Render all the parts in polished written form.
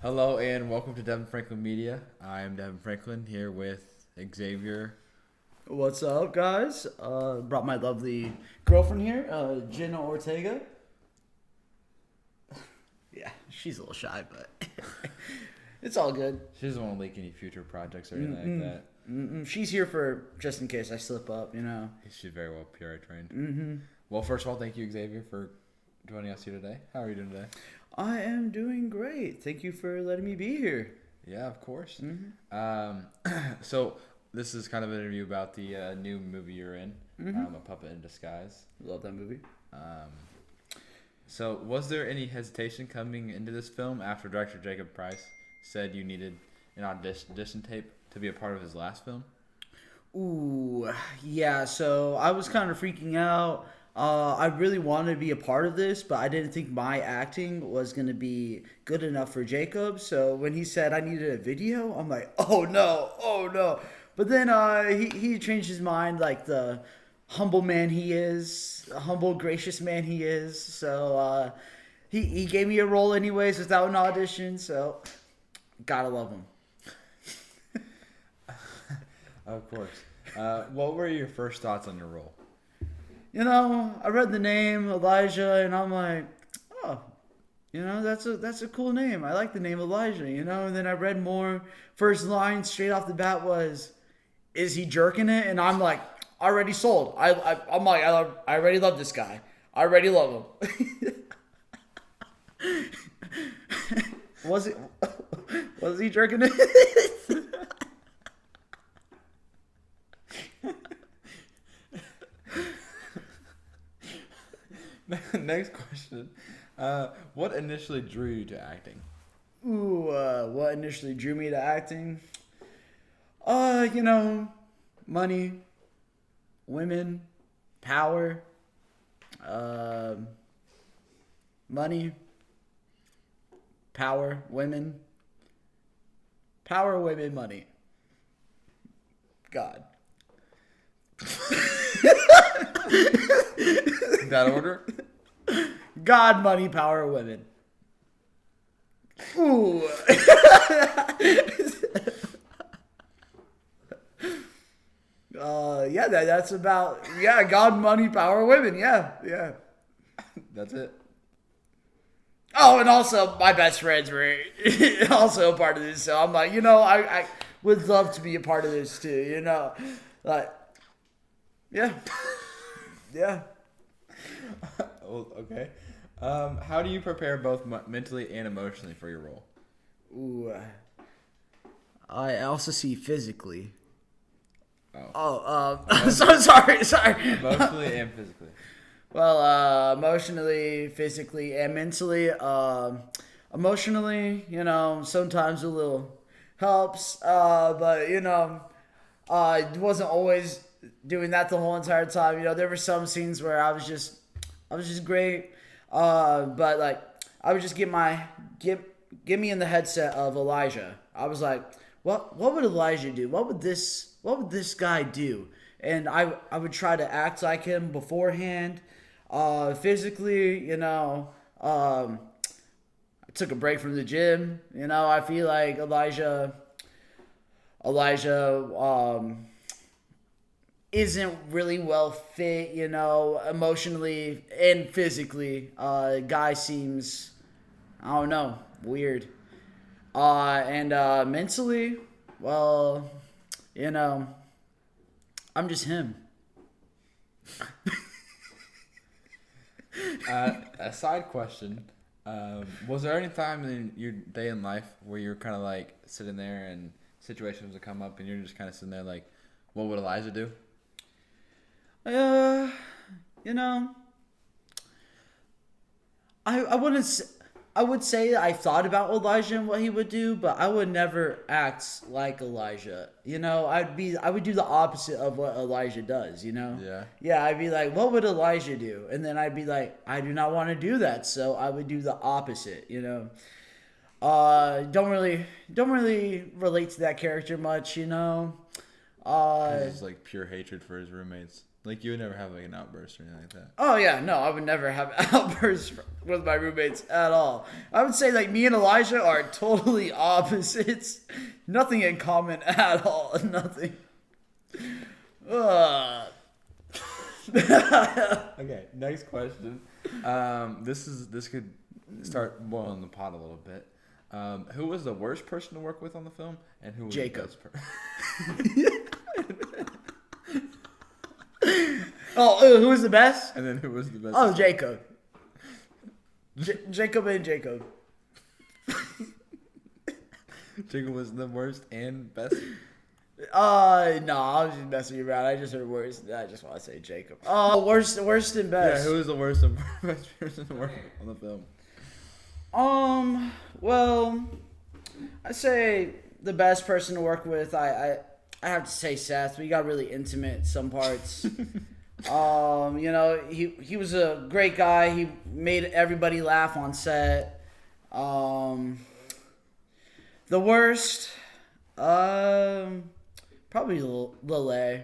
Hello and welcome to Devin Franklin Media. I am Devin Franklin here with Xavier. What's up, guys? Brought my lovely girlfriend here, Jenna Ortega. Yeah, she's a little shy, but it's all good. She doesn't want to leak any future projects or anything like that. She's here for just in case I slip up, you know. She's very well PRA trained. Well, first of all, thank you, Xavier, for joining us here today. How are you doing today? I am doing great. Thank you for letting me be here. Yeah, of course. So this is kind of an interview about the new movie you're in, A Puppet in Disguise. Love that movie. So was there any hesitation coming into this film after director Jacob Price said you needed an audition tape to be a part of his last film? Ooh, yeah, so I was kind of freaking out. I really wanted to be a part of this, but I didn't think my acting was going to be good enough for Jacob. So when he said I needed a video, I'm like, oh no. But then he changed his mind, like the humble man he is, the humble, gracious man he is. So he gave me a role anyways without an audition, so gotta love him. Of course. What were your first thoughts on your role? You know, I read the name Elijah, and I'm like, oh, you know, that's a cool name. I like the name Elijah, you know. And then I read more. First line straight off the bat was, "Is he jerking it?" And I'm like, already sold. I'm like, I already love this guy. I already love him. Was he jerking it? Next question. What initially drew you to acting? Ooh, what initially drew me to acting? You know, money, women, power, money, power, women, money. God. In that order? God, money, power, women. Ooh. Yeah, that's about, God, money, power, women. Yeah. That's it. Oh, and also my best friends were also a part of this. So I'm like, you know, I would love to be a part of this too, you know. Like, yeah. Yeah. Well, okay. How do you prepare both mentally and emotionally for your role? Ooh. I also see physically. Sorry. Emotionally and physically. Well, emotionally, physically, and mentally. Emotionally, you know, sometimes a little helps. But you know, I wasn't always doing that the whole entire time. You know, there were some scenes where I was just great. But like, I would just get me in the headset of Elijah. I was like, what would Elijah do? What would this guy do? And I would try to act like him beforehand. Physically, you know, I took a break from the gym. You know, I feel like Elijah, isn't really well fit, you know, emotionally and physically. Guy seems, I don't know, weird. And mentally, well, you know, I'm just him. A side question. Was there any time in your day in life where you're kind of like sitting there and situations would come up and you're just kind of sitting there like, what would Elijah do? You know, I would say I thought about Elijah and what he would do, but I would never act like Elijah. You know, I would do the opposite of what Elijah does, you know? Yeah. Yeah, I'd be like, what would Elijah do? And then I'd be like, I do not want to do that, so I would do the opposite, you know? Don't really relate to that character much, you know? It's like pure hatred for his roommates. Like you would never have like an outburst or anything like that. Oh yeah, no, I would never have outbursts with my roommates at all. I would say like me and Elijah are totally opposites. Nothing in common at all. Nothing. Okay, next question. This could start boiling the pot a little bit. Who was the worst person to work with on the film, and who was Jacob. the best person? Oh, who was the best? And then who was the best? Oh, Jacob. Jacob and Jacob. Jacob was the worst and best. No, I was just messing you around. I just heard worst. I just want to say Jacob. Oh, worst and best. Yeah, who was the worst and best person to work on the film? Well, I say the best person to work with. I have to say Seth. We got really intimate some parts. You know, he was a great guy. He made everybody laugh on set. The worst, probably Lele.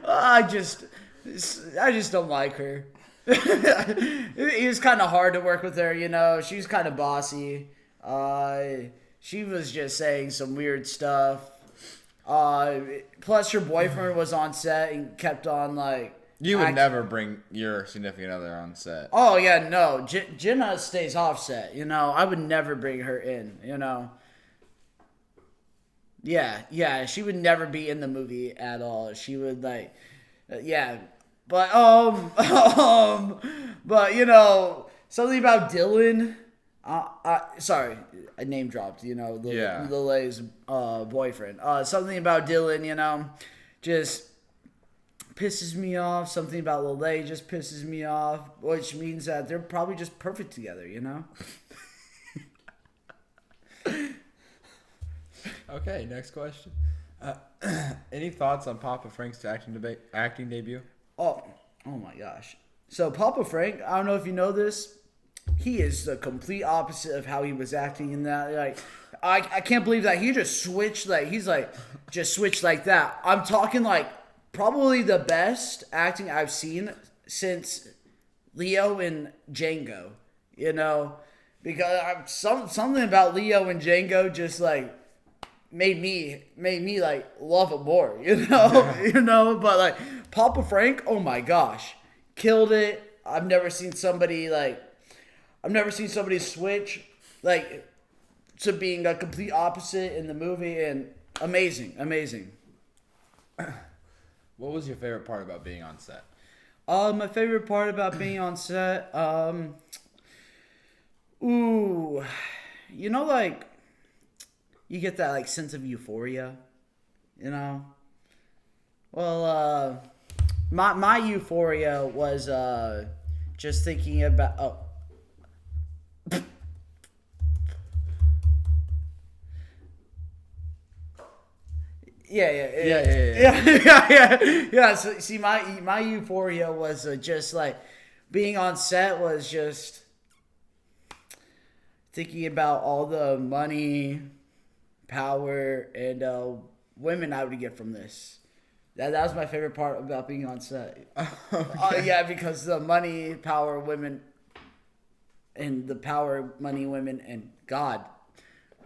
I just don't like her. It was kind of hard to work with her, you know. She was kind of bossy. She was just saying some weird stuff. Plus, her boyfriend was on set and kept on like. You would never bring your significant other on set. Oh yeah, no. Jenna stays off set. You know, I would never bring her in. You know. Yeah, she would never be in the movie at all. She would like, yeah, but but you know something about Dylan. Sorry, I name dropped. You know, Lele's boyfriend. Something about Dylan. You know, just pisses me off. Something about Lele just pisses me off, which means that they're probably just perfect together. You know. Okay, next question. Any thoughts on Papa Frank's acting debut? Oh my gosh. So Papa Frank, I don't know if you know this, he is the complete opposite of how he was acting in that. Like, I can't believe that he just switched. Like, he's like just switched like that. I'm talking like probably the best acting I've seen since Leo and Django. You know, because something about Leo and Django just like made me like love it more, you know. You know, but like Papa Frank, oh my gosh, killed it. I've never seen somebody switch like to being a complete opposite in the movie, and amazing. What was your favorite part about being on set? My favorite part about being on set, you know, like you get that like sense of euphoria, you know. Well, my euphoria was just thinking about Yeah. So see, my euphoria was just like being on set was just thinking about all the money, power, and women I would get from this. That was my favorite part about being on set. Okay. Yeah, because the money, power, women, and the power, money, women, and God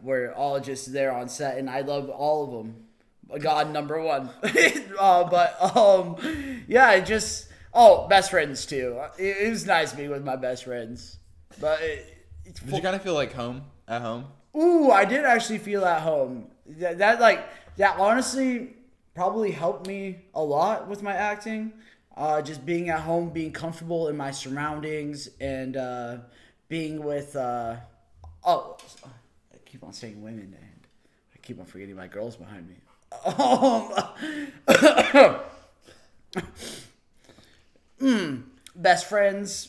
were all just there on set, and I love all of them. God number one. Yeah, best friends too. It was nice being with my best friends. But did you kind of feel like at home? Ooh, I did actually feel at home. That honestly probably helped me a lot with my acting. Just being at home, being comfortable in my surroundings, and being with I keep on saying women, and I keep on forgetting my girls behind me. Best friends.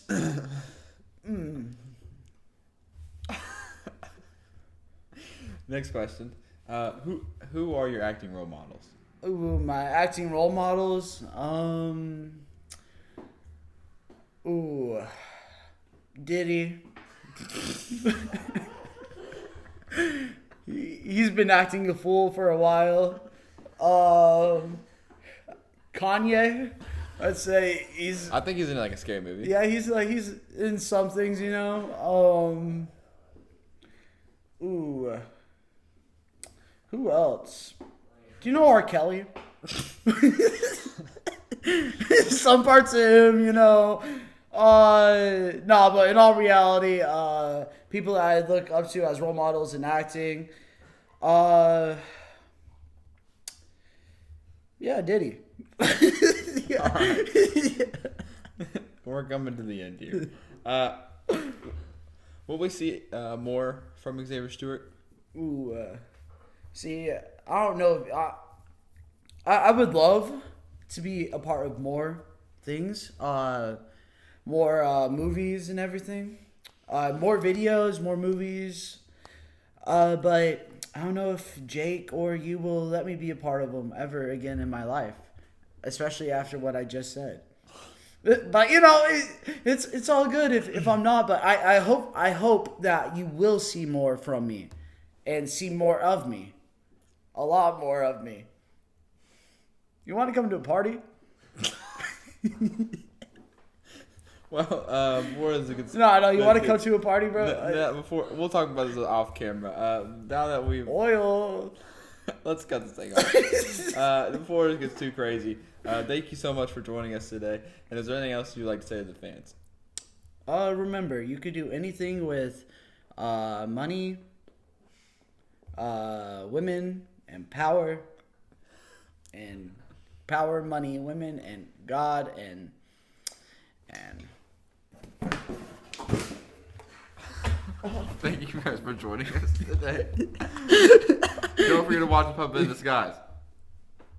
Next question. Who are your acting role models? Ooh, my acting role models. Diddy. He's been acting a fool for a while. Kanye. I'd say he's. I think he's in like a scary movie. Yeah, he's in some things, you know. Ooh. Who else? Do you know R. Kelly? Some parts of him, you know. No, but in all reality, people that I look up to as role models in acting, yeah, Diddy. Yeah. Right. We're coming to the end here. Will we see more from Xavier Stewart? Ooh, see, I don't know. I would love to be a part of more things, more movies and everything, more videos, more movies. But I don't know if Jake or you will let me be a part of them ever again in my life, especially after what I just said. But you know, it's all good if I'm not. But I hope that you will see more from me, and see more of me, a lot more of me. You want to come to a party? Well, before this gets No. You want to come to a party, bro? Before we'll talk about this off camera. Now that we've Oil. let's cut this thing off. Before it gets too crazy. Thank you so much for joining us today. And is there anything else you'd like to say to the fans? Remember, you could do anything with money, women, and power. And power, money, women, and God, and Thank you guys for joining us today. Don't forget to watch Puppet in Disguise.